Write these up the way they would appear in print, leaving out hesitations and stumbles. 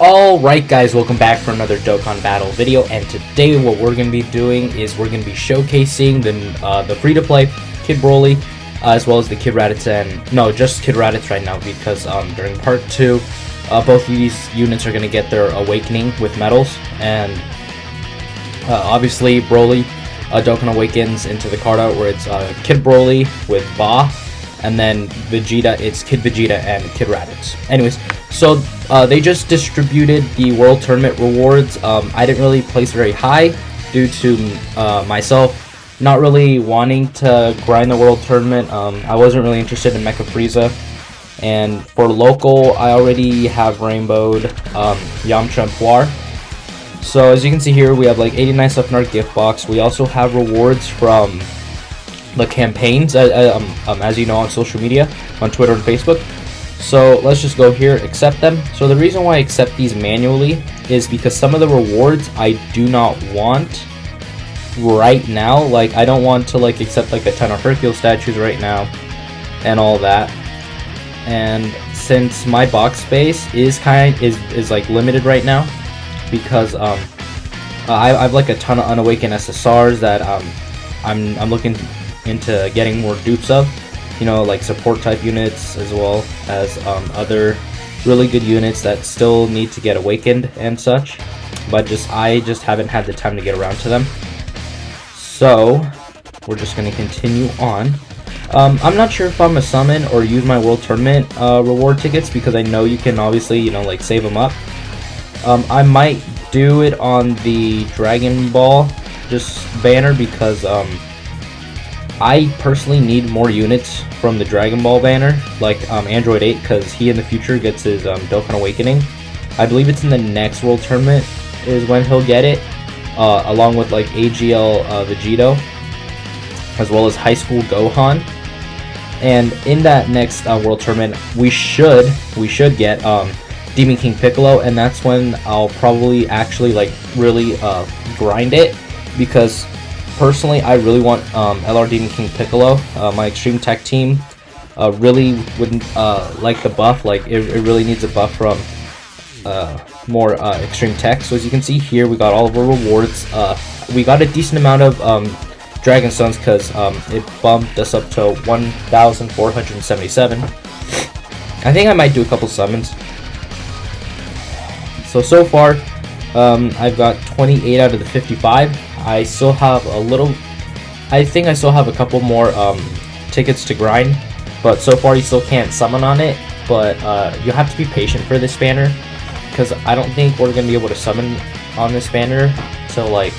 Alright guys, welcome back for another Dokkan Battle video, and today what we're going to be doing is we're going to be showcasing the free-to-play Kid Broly, as well as the Kid Raditz, and no, just Kid Raditz right now, because during part 2, both of these units are going to get their awakening with medals, and obviously Broly, Dokkan awakens into the card art where it's Kid Broly with Ba, and then Vegeta, it's Kid Vegeta and Kid Raditz. Anyways, so they just distributed the World Tournament rewards. I didn't really place very high due to myself not really wanting to grind the World Tournament. I wasn't really interested in Mecha Frieza. And for local, I already have rainbowed Yamcha and Puar. So as you can see here, we have like 89 stuff in our gift box. We also have rewards from the campaigns, as you know, on social media, on Twitter and Facebook. So let's just go here, accept them. So the reason why I accept these manually is because some of the rewards I do not want right now. Like, I don't want to like accept like a ton of Hercule statues right now and all that. And since my box space is like limited right now, because I've like a ton of unawakened SSRs that I'm looking into getting more dupes of, you know, like support type units, as well as other really good units that still need to get awakened and such, but I just haven't had the time to get around to them. So we're just going to continue on. I'm not sure if I'm gonna summon or use my World Tournament reward tickets, because I know you can obviously, you know, like save them up. I might do it on the Dragon Ball just banner, because I personally need more units from the Dragon Ball banner, like Android 8, because he in the future gets his Dokkan Awakening. I believe it's in the next World Tournament is when he'll get it, along with like AGL Vegeta, as well as High School Gohan. And in that next World Tournament, we should get Demon King Piccolo, and that's when I'll probably actually like really grind it, because personally, I really want LR Demon King Piccolo. My Extreme Tech team really wouldn't like the buff. Like, it really needs a buff from more Extreme Tech. So as you can see here, we got all of our rewards. We got a decent amount of Dragon Stones, because it bumped us up to 1,477. I think I might do a couple summons. So far, I've got 28 out of the 55. I still have I think I still have a couple more tickets to grind, but so far you still can't summon on it. But you have to be patient for this banner, because I don't think we're going to be able to summon on this banner till, like,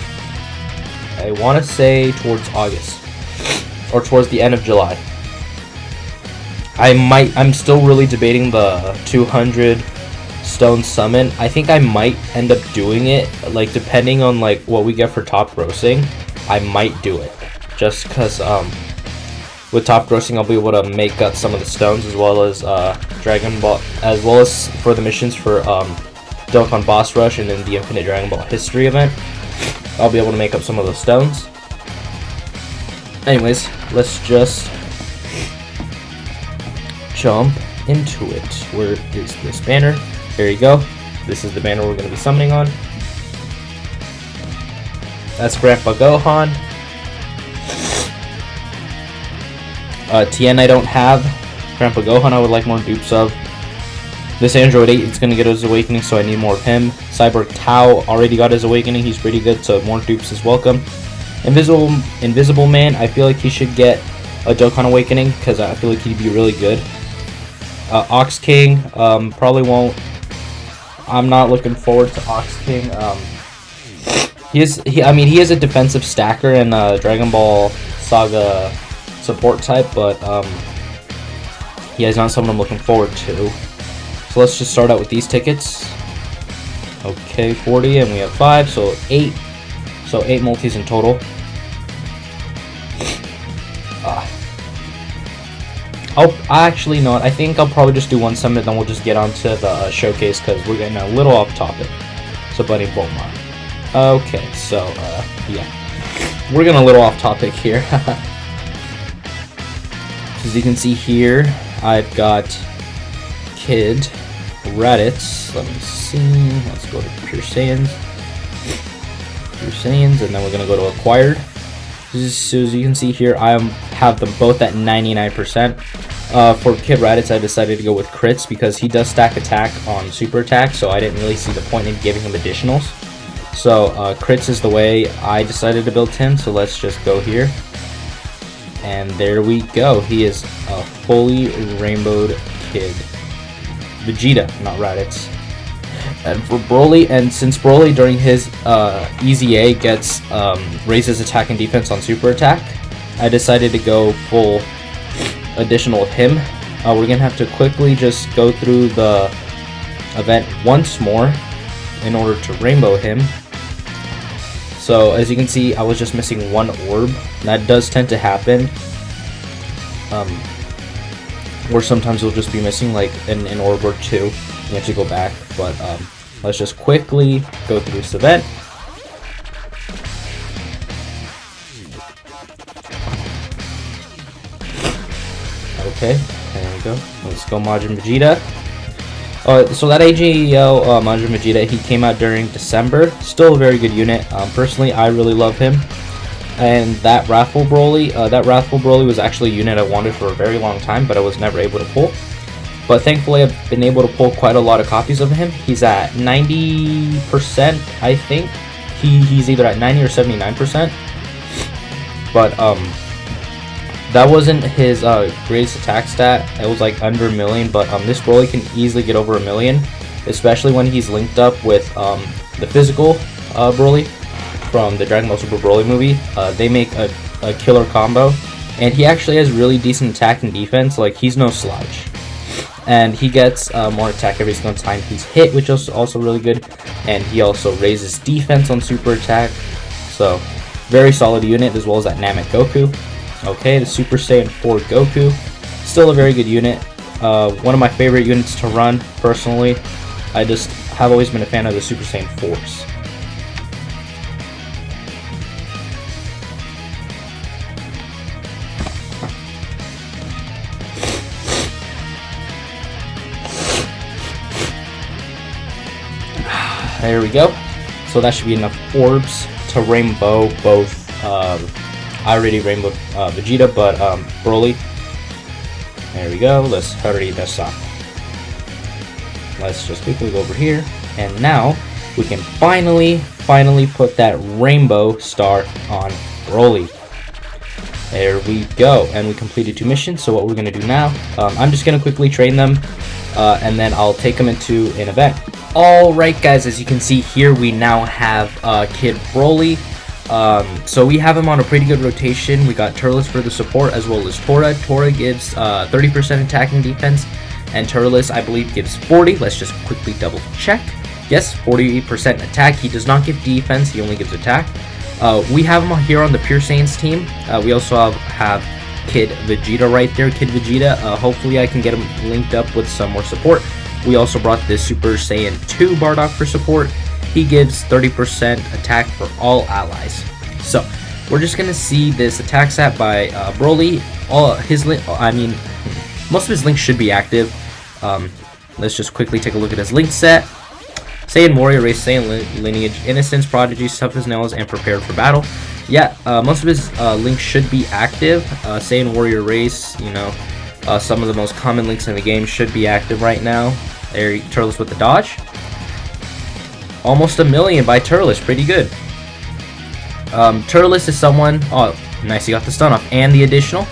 I want to say towards August, or towards the end of July. I'm still really debating the 200 stone summon. I think I might end up doing it, like, depending on like what we get for top grossing. I might do it, just because with top grossing I'll be able to make up some of the stones, as well as Dragon Ball, as well as for the missions for Dokkan Boss Rush and then the Infinite Dragon Ball History event. I'll be able to make up some of those stones. Anyways, let's just jump into it. Where is this banner? There you go. This is the banner we're going to be summoning on. That's Grandpa Gohan. Tien I don't have. Grandpa Gohan I would like more dupes of. This Android 8 is going to get his awakening, so I need more of him. Cyborg Tao already got his awakening. He's pretty good, so more dupes is welcome. Invisible Man, I feel like he should get a Dokkan Awakening, because I feel like he'd be really good. Ox King, probably won't. I'm not looking forward to Ox King. He is a defensive stacker and Dragon Ball Saga support type, but he is not someone I'm looking forward to. So let's just start out with these tickets. Okay, 40, and we have 5, so 8. So 8 multis in total. I'll actually not. I think I'll probably just do one summon, then we'll just get onto the showcase, because we're getting a little off topic. So, Buddy Bulma. Okay, so yeah, we're getting a little off topic here. As you can see here, I've got Kid Raditz. Let me see. Let's go to Pure Saiyans. Pure Saiyans, and then we're gonna go to acquired. So as you can see here, I have them both at 99%. For Kid Raditz, I decided to go with crits because he does stack attack on super attack, so I didn't really see the point in giving him additionals. So crits is the way I decided to build him, so let's just go here. And there we go. He is a fully rainbowed Kid Vegeta, not Raditz. And for Broly, and since Broly during his EZA gets raises attack and defense on super attack, I decided to go full additional with him. We're gonna have to quickly just go through the event once more in order to rainbow him. So as you can see, I was just missing one orb. That does tend to happen, or sometimes you'll just be missing like an orb or two. You have to go back, but let's just quickly go through this event. Okay, there we go. Let's go Majin Vegeta. So that AGL Majin Vegeta, he came out during December. Still a very good unit. Personally, I really love him. And that Wrathful Broly was actually a unit I wanted for a very long time, but I was never able to pull. But thankfully, I've been able to pull quite a lot of copies of him. He's at 90%, I think. He's either at 90 or 79%. But that wasn't his greatest attack stat. It was like under a million, but this Broly can easily get over a million, especially when he's linked up with the physical Broly from the Dragon Ball Super Broly movie. They make a killer combo, and he actually has really decent attack and defense. Like, he's no slouch. And he gets more attack every single time he's hit, which is also really good. And he also raises defense on super attack. So, very solid unit, as well as that Namek Goku. Okay, the Super Saiyan 4 Goku. Still a very good unit. One of my favorite units to run, personally. I just have always been a fan of the Super Saiyan 4s. There we go. So that should be enough orbs to rainbow both. I already rainbowed Vegeta, but Broly. There we go. Let's hurry this up. Let's just quickly go over here, and now we can finally put that rainbow star on Broly. There we go, and we completed 2 missions. So what we're gonna do now, I'm just gonna quickly train them, and then I'll take them into an event. Alright guys, as you can see here, we now have Kid Broly. So we have him on a pretty good rotation. We got Turles for the support, as well as Tora. Tora gives 30% attack and defense, and Turles, I believe, gives 40. Let's just quickly double check. Yes, 40% attack. He does not give defense, he only gives attack. We have him here on the Pure Saiyans team. We also have Kid Vegeta right there. Kid Vegeta, hopefully I can get him linked up with some more support. We also brought this Super Saiyan 2 Bardock for support. He gives 30% attack for all allies. So we're just gonna see this attack stat by Broly. Most of his links should be active. Let's just quickly take a look at his link set. Saiyan Warrior Race, Saiyan Lineage, Innocence, Prodigy, Tough as Nails, and Prepared for Battle. Yeah, most of his links should be active. Saiyan Warrior Race, some of the most common links in the game should be active right now. There, Turles with the dodge. Almost a million by Turles, pretty good. Turles is someone, oh nice, he got the stun off and the additional.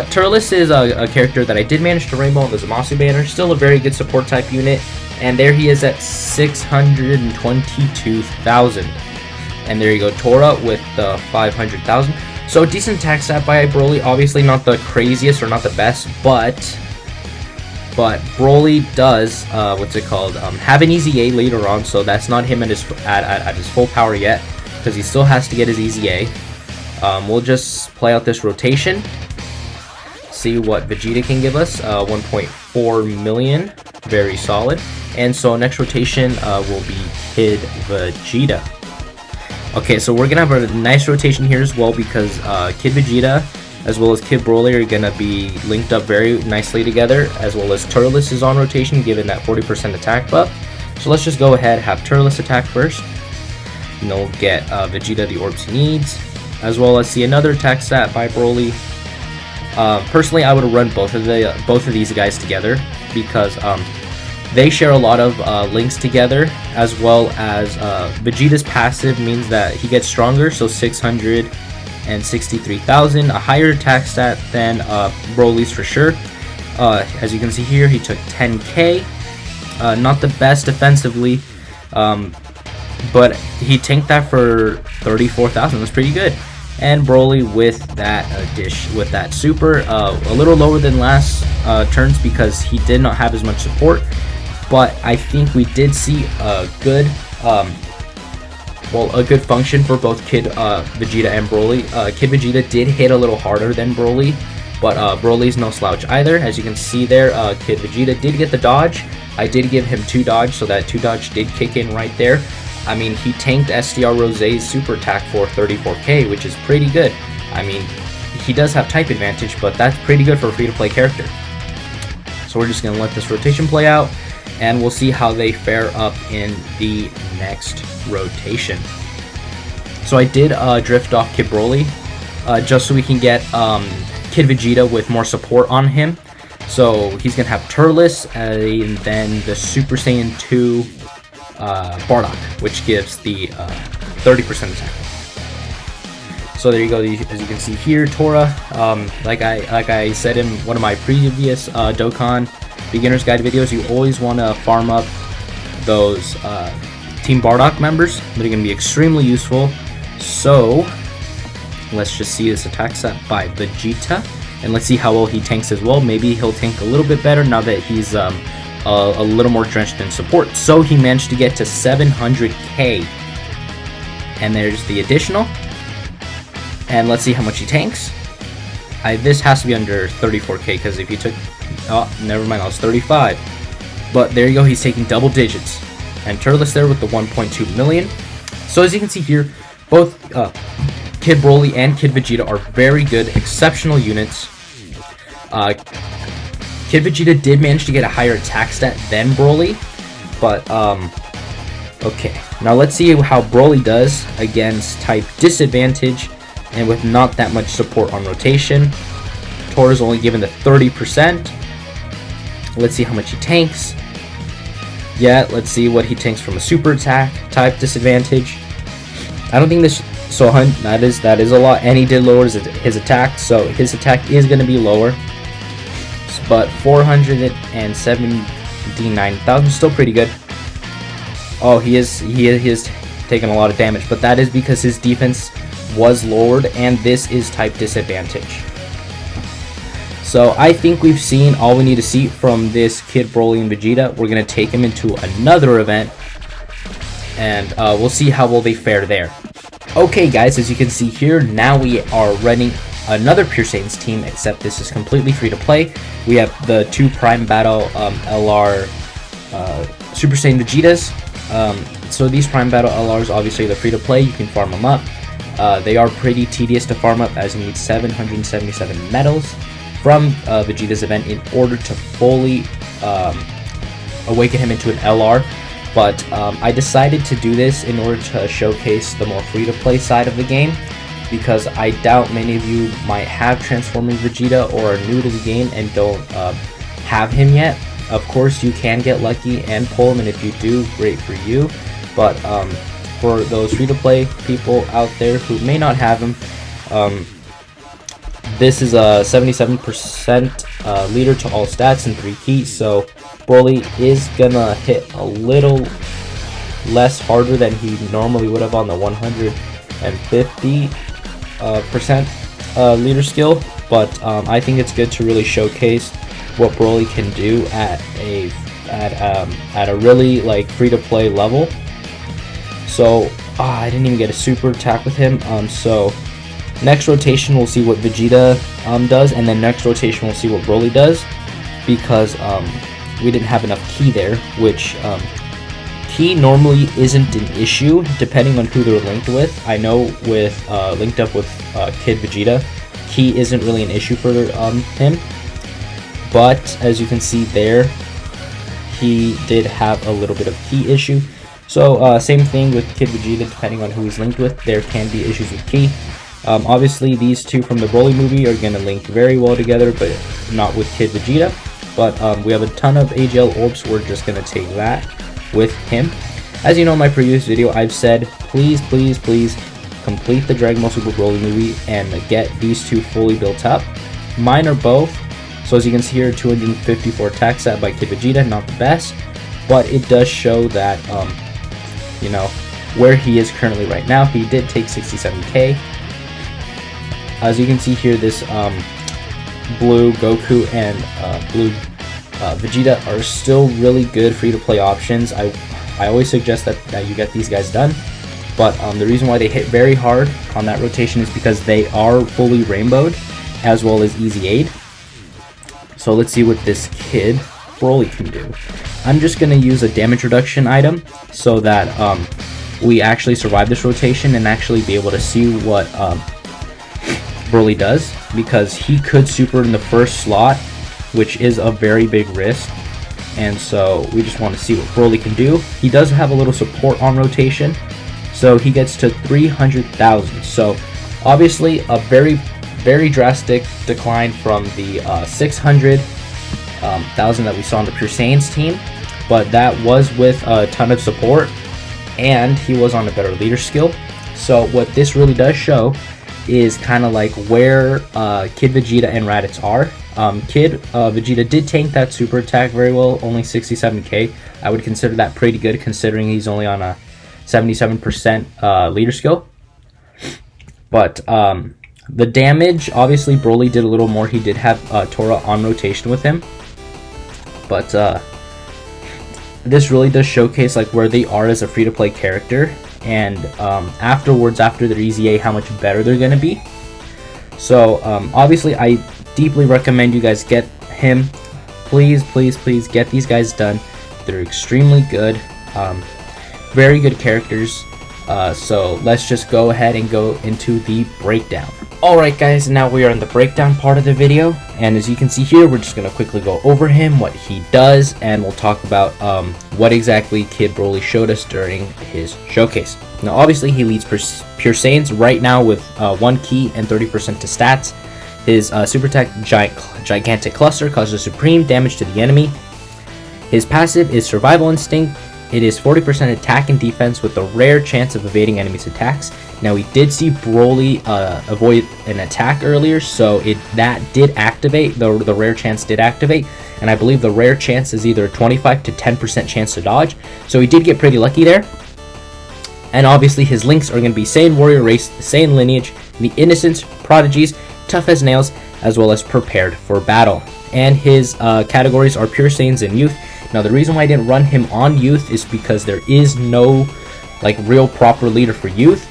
Turles is a character that I did manage to rainbow on the Zamasu banner, still a very good support type unit, and there he is at 622,000. And there you go, Tora with the 500,000. So decent attack stat by Broly, obviously not the craziest or not the best, but Broly does have an EZA later on, so that's not him at his full power yet, because he still has to get his EZA. We'll just play out this rotation, see what Vegeta can give us. 1.4 million, very solid. And so next rotation will be Kid Vegeta. Okay, so we're gonna have a nice rotation here as well, because Kid Vegeta, as well as Kid Broly are gonna be linked up very nicely together, as well as Turles is on rotation given that 40% attack buff. So let's just go ahead, have Turles attack first, and then we'll get Vegeta the orbs he needs, as well as see another attack stat by Broly. Personally, I would run both of these guys together because they share a lot of links together, as well as Vegeta's passive means that he gets stronger, so 663,000, a higher attack stat than Broly's for sure. As you can see here, he took 10k, not the best defensively, but he tanked that for 34,000. That's pretty good. And Broly with that super, a little lower than last turns because he did not have as much support. But I think we did see a good, a good function for both Kid Vegeta and Broly. Kid Vegeta did hit a little harder than Broly, but Broly's no slouch either. As you can see there, Kid Vegeta did get the dodge. I did give him 2 dodge, so that 2 dodge did kick in right there. I mean, he tanked STR Rose's super attack for 34k, which is pretty good. I mean, he does have type advantage, but that's pretty good for a free-to-play character. So we're just going to let this rotation play out, and we'll see how they fare up in the next rotation. So I did drift off Kid Broly, just so we can get Kid Vegeta with more support on him. So he's going to have Turles, and then the Super Saiyan 2 Bardock, which gives the 30% attack. So there you go. As you can see here, Tora. Like I said in one of my previous Dokkan Beginner's Guide videos, you always want to farm up those Team Bardock members. They're going to be extremely useful. So let's just see this attack set by Vegeta, and let's see how well he tanks as well. Maybe he'll tank a little bit better now that he's a little more drenched in support. So he managed to get to 700k, and there's the additional, and let's see how much he tanks. This has to be under 34k, because if you took, oh, never mind, that was 35, but there you go, he's taking double digits. And Turles there with the 1.2 million. So as you can see here, both Kid Broly and Kid Vegeta are very good, exceptional units. Kid Vegeta did manage to get a higher attack stat than Broly, but okay. Now let's see how Broly does against type disadvantage and with not that much support on rotation. Tor is only given the 30%. Let's see how much he tanks. Yeah, let's see what he tanks from a super attack type disadvantage. I don't think this. So that is a lot, and he did lower his attack, so his attack is going to be lower. But 479,000, still pretty good. Oh, he is taking a lot of damage, but that is because his defense was lowered, and this is type disadvantage. So I think we've seen all we need to see from this Kid Broly and Vegeta. We're going to take him into another event, and we'll see how well they fare there. Okay guys, as you can see here, now we are running another Pure Saiyans team, except this is completely free to play. We have the 2 Prime Battle LR Super Saiyan Vegetas. So these Prime Battle LRs, obviously they're free to play, you can farm them up. They are pretty tedious to farm up, as you need 777 medals from Vegeta's event in order to fully awaken him into an LR. But I decided to do this in order to showcase the more free-to-play side of the game, because I doubt many of you might have Transforming Vegeta or are new to the game and don't have him yet. Of course, you can get lucky and pull him, and if you do, great for you. But for those free-to-play people out there who may not have him, this is a 77% leader to all stats and 3 keys, so Broly is gonna hit a little less harder than he normally would have on the 150% leader skill, but I think it's good to really showcase what Broly can do at a really like free-to-play level. So I didn't even get a super attack with him. So next rotation we'll see what Vegeta does, and then next rotation we'll see what Broly does, because we didn't have enough key there, which key normally isn't an issue depending on who they're linked with. I know with linked up with Kid Vegeta, Ki isn't really an issue for him, but as you can see there, he did have a little bit of Ki issue. So same thing with Kid Vegeta, depending on who he's linked with, there can be issues with Ki. Obviously these two from the Broly movie are going to link very well together, but not with Kid Vegeta. But we have a ton of AGL orbs, so we're just going to take that with him. As you know, in my previous video, I've said, please complete the Dragon Ball Super Broly movie and get these two fully built up. Mine are both. So as you can see here, 254 attack set by Kid Vegeta, not the best, but it does show that, you know, where he is currently right now. He did take 67k. As you can see here, this Blue Goku and Blue Vegeta are still really good free-to-play options. I always suggest that you get these guys done, but the reason why they hit very hard on that rotation is because they are fully rainbowed as well as easy aid. So let's see what this Kid Broly can do. I'm just going to use a damage reduction item so that we actually survive this rotation and actually be able to see what Broly does, because he could super in the first slot, which is a very big risk, and so we just want to see what Broly can do. He does have a little support on rotation, so he gets to 300,000. So obviously a very drastic decline from the 600,000 that we saw on the Pure Saiyans team, but that was with a ton of support, and he was on a better leader skill. So what this really does show is kind of like where Kid Vegeta and Raditz are. Kid Vegeta did tank that super attack very well, only 67k. I would consider that pretty good considering he's only on a 77% leader skill. But the damage, obviously Broly did a little more. He did have Tora on rotation with him, but this really does showcase like where they are as a free-to-play character, and afterwards, after their easy A, how much better they're going to be. So obviously I deeply recommend you guys get him. Please get these guys done. They're extremely good, very good characters. So let's just go ahead and go into the breakdown. Alright guys, now we are in the breakdown part of the video, and as you can see here, we're just going to quickly go over him, what he does, and we'll talk about what exactly Kid Broly showed us during his showcase. Now obviously he leads Pure Saiyans right now with 1 Ki and 30% to stats. His super attack, Gigantic Cluster, causes supreme damage to the enemy. His passive is Survival Instinct. It is 40% attack and defense with a rare chance of evading enemies' attacks. Now we did see Broly avoid an attack earlier, so that did activate, the rare chance did activate, and I believe the rare chance is either 25 to 10% chance to dodge, so he did get pretty lucky there. And obviously his links are going to be Saiyan Warrior Race, Saiyan Lineage, the Innocents, Prodigies, Tough as Nails, as well as Prepared for Battle. And his categories are Pure Saiyans and Youth. Now the reason why I didn't run him on Youth is because there is no like real proper leader for Youth.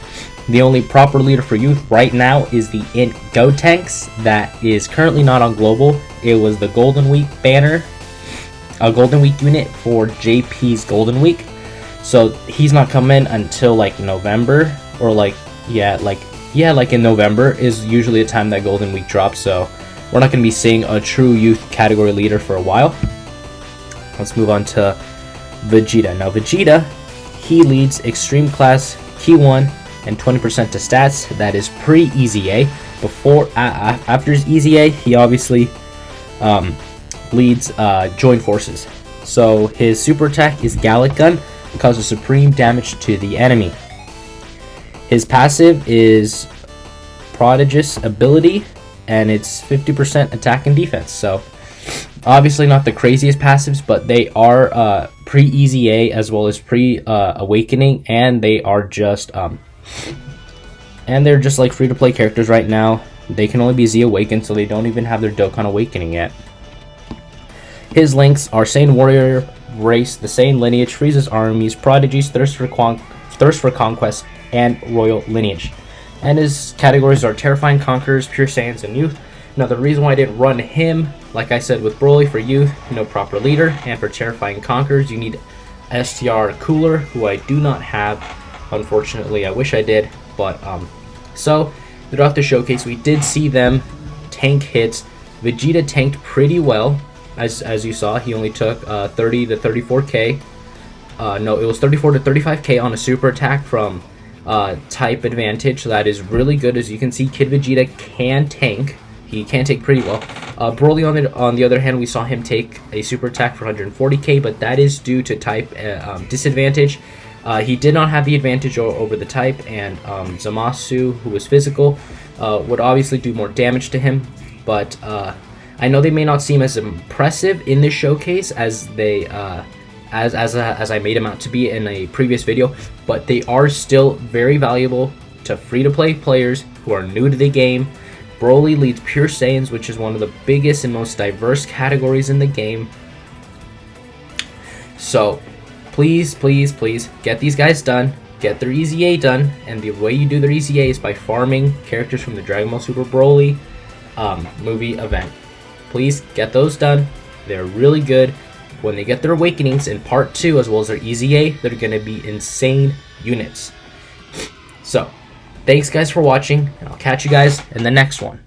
The only proper leader for Youth right now is the Int Gotenks that is currently not on Global. It was the Golden Week banner, a Golden Week unit for JP's Golden Week. So he's not coming until like November, or like in November is usually the time that Golden Week drops. So we're not going to be seeing a true Youth category leader for a while. Let's move on to Vegeta. Now Vegeta, he leads Extreme Class, Ki 1, and 20% to stats. That is pre-Easy A. After his Easy A, he obviously leads Joint Forces. So his super attack is Gallic Gun, causes supreme damage to the enemy. His passive is Prodigious Ability, and it's 50% attack and defense. So obviously not the craziest passives, but they are pre-Easy A as well as pre-Awakening, and they are just they're just like free-to-play characters right now. They can only be Z Awakened, so they don't even have their Dokkan Awakening yet. His links are Saiyan Warrior Race, the Saiyan Lineage, Frieza's Armies, Prodigies, Thirst for Conquest, and Royal Lineage. And his categories are Terrifying Conquerors, Pure Saiyans, and Youth. Now the reason why I didn't run him, like I said with Broly, for Youth, no proper leader, and for Terrifying Conquerors you need STR Cooler, who I do not have, unfortunately. I wish I did, but so throughout the showcase, we did see them tank hits. Vegeta tanked pretty well, as you saw. He only took 30 to 34k. No, it was 34 to 35k on a super attack from type advantage. So that is really good. As you can see, Kid Vegeta can tank. He can take pretty well. Broly, on the other hand, we saw him take a super attack for 140k, but that is due to type disadvantage. He did not have the advantage over the type, and Zamasu, who was physical, would obviously do more damage to him. But I know they may not seem as impressive in this showcase as they as I made him out to be in a previous video, but they are still very valuable to free-to-play players who are new to the game. Broly leads Pure Saiyans, which is one of the biggest and most diverse categories in the game. So please, please, please get these guys done. Get their EZA done. And the way you do their EZA is by farming characters from the Dragon Ball Super Broly movie event. Please get those done. They're really good. When they get their awakenings in part 2 as well as their EZA, they're going to be insane units. So thanks guys for watching, and I'll catch you guys in the next one.